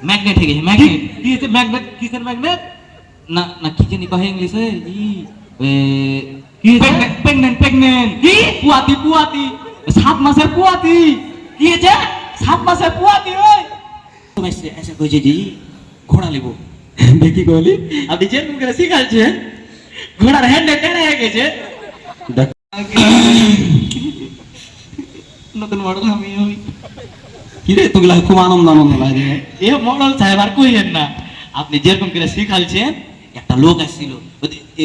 Magnet হয়ে গেছে magnet কি হচ্ছে ম্যাগনেট কিসের ম্যাগনেট না না কি জানি কহে ইংলিশে কি প্রেগনেন্ট প্রেগনেন্ট কি পুয়াতি পুয়াতি 7 মাসের পুয়াতি কি হচ্ছে 7 মাসের পুয়াতি ওই তুমি এসে কইছে জি ঘোড়া লিবো দেখি কইলি আপনি যে মুখে শিখালছেন ঘোড়ার হ্যান্ডেল টেনে হয়ে গেছে নতুন মডেল আমি ওই কিরে তোগুলা খুব আনন্দ লাগে এ মডেল সাহেব আর কইেন না আপনি যেরকম করে শিখালছেন একটা লোক আসছিল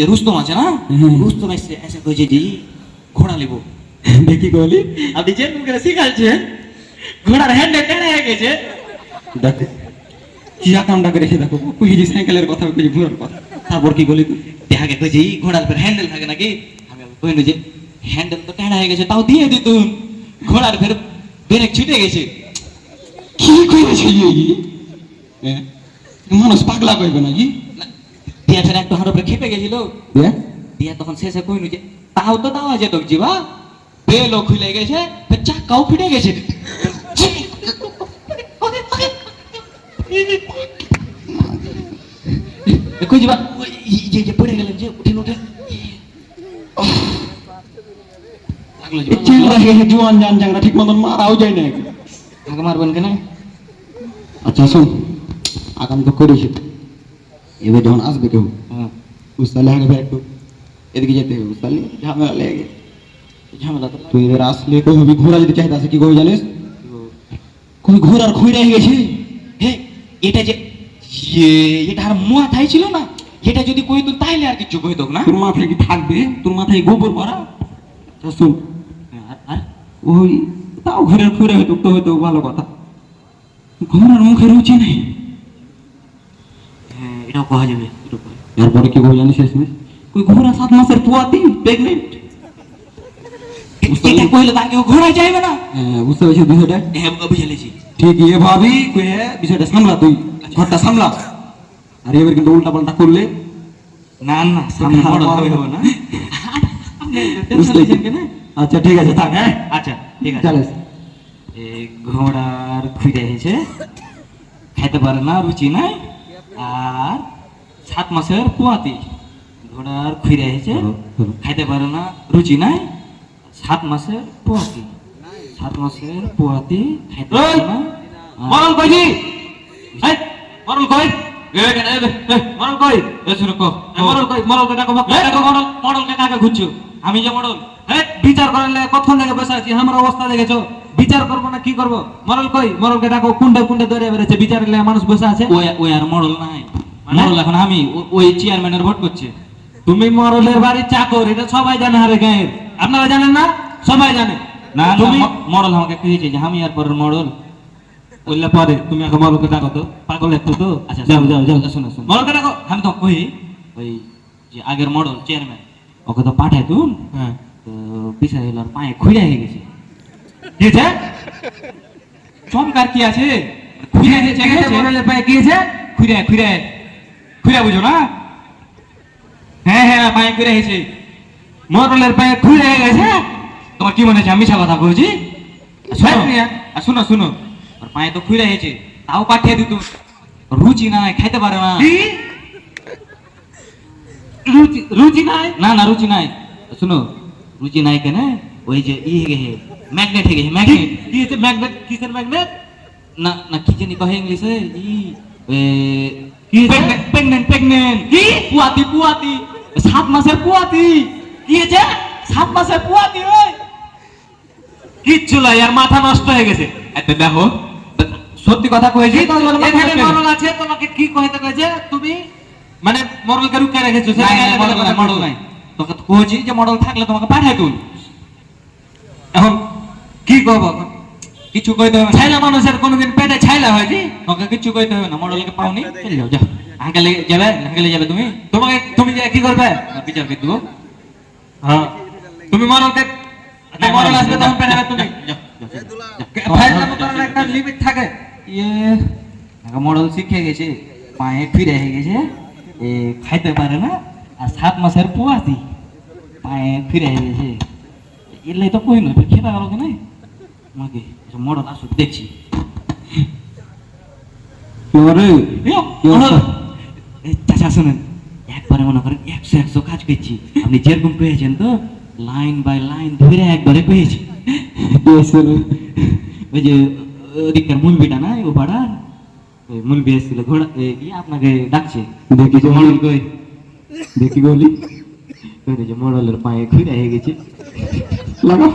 রুস্তম আছে না রুস্তম এসে কইছে জি ঘোড়া লিবো দেখি কইলি আপনি যেরকম করে শিখালছেন ঘোড়ার হ্যান্ডেল টেনে হয়ে গেছে দেখো কি কামটা করে রেখে দেখো কইলি সাইকেলের কথা কইলি ঘোড়ার কথা তারপর কি বলি তুই দেখাকে কইছে ঘোড়ার পর হ্যান্ডেল থাকে নাকি আমি কইনু যে হ্যান্ডেল তো টেনা হয়ে গেছে তাও দিয়ে দিতুন ঘোড়ার ফের ব্রেক ছুটে গেছে কি কইছে মানুষ পাগলা কইবে নাকি দিয়া ফের একটু হার উপরে খেপে গেছিল দিয়া তখন শেষে কইনু যে তাও তো দাওয়া যেত জিবা বেলও খুলে গেছে ফের চাকাও ফিটে গেছে কই জিবা যে পড়ে গেলেন যে উঠেন উঠেন লাগলো জিবা জোয়ান জান জাংরা ঠিক মতন মারাও যায় না আমাকে মারবেন কেন আচ্ছা শোন আগাম তো করিস এবার যখন আসবে কেউ বুঝতে হবে একটু এদিকে যেতে হবে বুঝতে ঝামেলা লেগে ঝামেলা তো তুই এবার আসলে কই হবি ঘোড়া যদি চাইতে আসে কি কই জানিস কই ঘোড়ার খইরা হয়ে গেছে হে এটা যে এটা আর মাথায় ছিল না এটা যদি কই তো তাইলে আর কিছু কই দোক না তোর মাথায় কি থাকবে তোর মাথায় গোবর ভরা শোন আর ওই তাও ঘরের খইরা হয়তো ভালো কথা ঘোড়ার মুখে রুচি নেই হ্যাঁ এটাও কওয়া যাবে এরপরে কি কই জানিস শেষমেশ কই ঘোড়া 7 মাসের পুয়াতি প্রেগনেন্ট এটা কইলে তার কেউ ঘোড়ায় যাইবে না বুঝতে পারছিস বিষয়টা হ্যাঁ বুঝে লেছি ঠিক এভাবে কয়ে বিষয়টা সামলা তুই ঘরটা সামলা আর এবার কিন্তু উল্টা পাল্টা করলে না না সামনে বড় হবে না বুঝতে কেন আচ্ছা ঠিক আছে থাক হ্যাঁ আচ্ছা ঠিক আছে চলেস এই ঘোড়ার খুঁড়ে এসেছে খাইতে পারে না রুচি নাই আর 7 মাসের পুয়াতি ঘোড়ার খুঁড়ে এসেছে খাইতে পারে না রুচি নাই 7 মাসের পুয়াতি 7 মাসের পুয়াতি খাইতে পারে না মরল কইছি এই মরল কই মরল কই শুনো কো মরল কই মরল কে ডাকো মরল কে কাকে খুঁজছো আমি যে মরল বিচার করলে কতক্ষণ থেকে বসে আছি আমার অবস্থা দেখেছো বিচার করবো না কি করবো মরল কই মরলকে ডাকো কুন্ডে কুন্ডে ধরে বেড়েছে বিচারলে মানুষ বসে আছে ওই আর মরল নাই মরল এখন আমি ওই চেয়ারম্যানের ভোট করছে তুমি মরলের বাড়ির চাকর এটা সবাই জানে আরে গায়ের আপনারা জানেন না সবাই জানে না তুমি মরল আমাকে কইছে যে আমি আর পরের মরল বললে পরে তুমি আগে মরলকে ডাকো তো পাগল একটু তো আচ্ছা যাও যাও যাও শোনো শোনো মরলকে ডাকো আমি তো কই ওই যে আগের মরল চেয়ারম্যান ওকে তো পাঠায় তুই হ্যাঁ তো পিছাই হলো পায়ে খুঁড়ে হয়ে গেছে কি আছে চমকার কি আছে খুঁড়ে গেছে মরলের পায়ে কি আছে খুঁড়ে খুঁড়ে খুঁড়ে বুঝো না হ্যাঁ হ্যাঁ পায়ে খুঁড়ে হয়েছে মরলের পায়ে খুঁড়ে হয়ে গেছে তোমার কি মনে হচ্ছে আমি মিছা কথা বলছি শুনো শুনো ওর পায়ে তো খুঁড়ে হয়েছে তাও পাঠিয়ে দিত রুচি নাই খাইতে পারে না রুচি নাই না না রুচি নাই শুনো রুচি নাই কেন ওই যে ম্যাগনেট হয়ে গেছে ম্যাগনেট কি হচ্ছে ম্যাগনেট কিসের ম্যাগনেট না না কি জানি কহে ইংলিশে প্রেগনেন্ট প্রেগনেন্ট কি পুয়াতি পুয়াতি 7 মাসের পুয়াতি কি হচ্ছে 7 মাসের পুয়াতি ওই কিচ্ছু নাই আর মাথা নষ্ট হয়ে গেছে এতে দেখো সত্যি কথা কইছি এখানে মরল আছে তোমাকে কি কইতে কইছে তুমি মানে মডেলকে রুকে রেখেছো মডেল নাই তোকে তো কইছি যে মডেল থাকলে তোমাকে পাঠাই তুই এখন কি করবো কিছু কইতে হবে ছাইলা মানুষের কোনোদিন পেটে ছাইলা হয় কি তোকে কিছু কইতে হবে না মডেলকে পাওনি চলে যাও যাও আঙ্কেলে যাবে তুমি তোমাকে তুমি যে কি করবে বিচার করে দেবো হ্যাঁ তুমি মডেলকে মডেল আসবে তখন পেটাবে তুমি একটা লিমিট থাকে মডেল শিখে গেছে পায়ে ফিরে হয়ে গেছে খাইতে পারে না আর 7 মাসের পুয়াতি পায়ে ফিরে হয়ে গেছে এলে তো কই না খেতে গেল কি নাই আমাকে মডেল আসুক দেখছি রে কি অবস্থা? চাচা শুনেন, একবারে মনে করেন 100 কাজ করছি, আপনি যেরকম পেয়েছেন তো লাইন বাই লাইন ধরে একবারে পেয়েছি। ওই যে ওদিককার মুলবিটা না ও পাড়ার ওই মুলবি এসেছিল ঘোড়া কি আপনাকে ডাকছে, দেখি যে মডেল কই, দেখি গলি ওই যে মডেলের পায়ে খুঁড়ে হয়ে গেছে। লাগা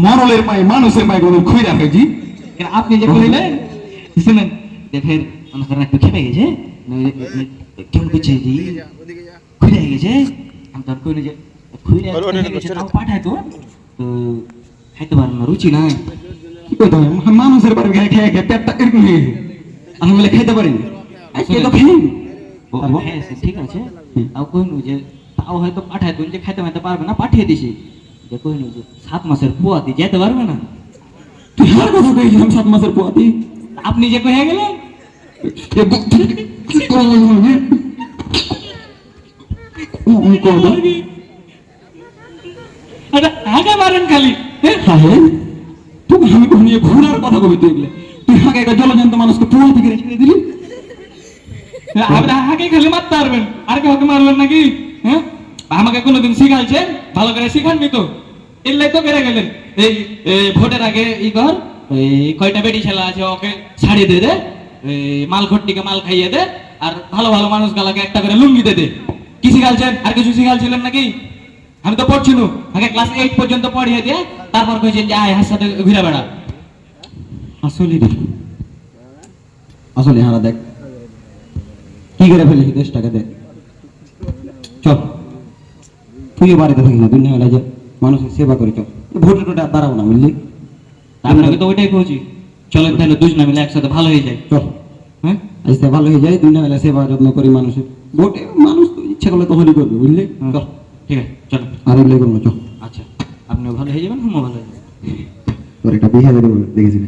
মরলের পায়ে মানুষের পায়ে কোনো খুই রাখে জি। কেন আপনি যে কইলেন শুনেন, যে ফের মনে করেন একটু খেপে গেছে, কেমন করছে জি খুঁড়ে হয়ে গেছে, আমি তখন কইলে যে খুঁড়ে হয়ে গেছে তাও পাঠায় তো তো খাইতে পারেন না, রুচি নাই। কি কইতে হবে মানুষের বাড়ি খেয়ে খেয়ে খেয়ে পেটটা এরকম হয়ে গেছে, আমি বলে খেতে পারিনি। আজকে তো খেয়ে খেয়েছে ঠিক আছে, তাও কইনু যে তাও হয়তো পাঠায় তুমি যে খাইতে মাইতে পারবে না, পাঠিয়ে দিছি যে কইনু যে 7 মাসের পোয়াতি যেতে পারবে না। তুই হার কথা কইছিলাম 7 মাসের পোয়াতি, আপনি যে কয়ে গেলেন আগে মারেন খালি, তুমি আমি নিয়ে ঘোরার কথা কবি তুই তুই আগে একটা জলজন্ত মানুষকে পোয়া থেকে ছেড়ে দিলি। আপনি আগে খালি মারতে পারবেন, আর কাউকে মারবেন নাকি? হ্যাঁ, আমাকে কোনোদিন শিখাইছেন? ভালো করে শিখাননি তো, এলাই তো বেড়ে গেলেন। এই ভোটের আগে ই কর, এই কয়টা বেটি ছেলে আছে ওকে ছাড়িয়ে দে দে, এই মাল খট্টিকে মাল খাইয়ে দে, আর ভালো ভালো মানুষ গালাকে একটা করে লুঙ্গি দে দে। কি শিখালছেন? আর কিছু শিখালছিলেন নাকি? আমি তো পড়ছি না, আগে ক্লাস 8 পর্যন্ত পড়িয়ে দিয়ে তারপর কইছেন যে আয় হার সাথে ঘুরে বেড়া। আসলে রে আসলে হারা দেখ কি করে ফেলেছি 10 টাকা দেখ। চল তুইও বাড়িতে থাকিস না, দুনিয়া মেলায় যে মানুষের সেবা করে চল, ভোটে টোটে আর দাঁড়াবো না বুঝলি। আপনাকে তো ওইটাই কইছি, চলেন তাহলে দুজনে মিলে একসাথে ভালো হয়ে যায়। চল হ্যাঁ আজকে ভালো হয়ে যায়, দুনিয়া মেলায় সেবা যত্ন করি মানুষের, ভোটে মানুষ তো ইচ্ছা করলে তো হলি করবে বুঝলি। চল ঠিক আছে চলেন। আর এগুলো করবো চল। আচ্ছা, আপনিও ভালো হয়ে যাবেন, আমিও ভালো হয়ে যাবেন। তোর একটা বিয়ে দেবো দেখেছি।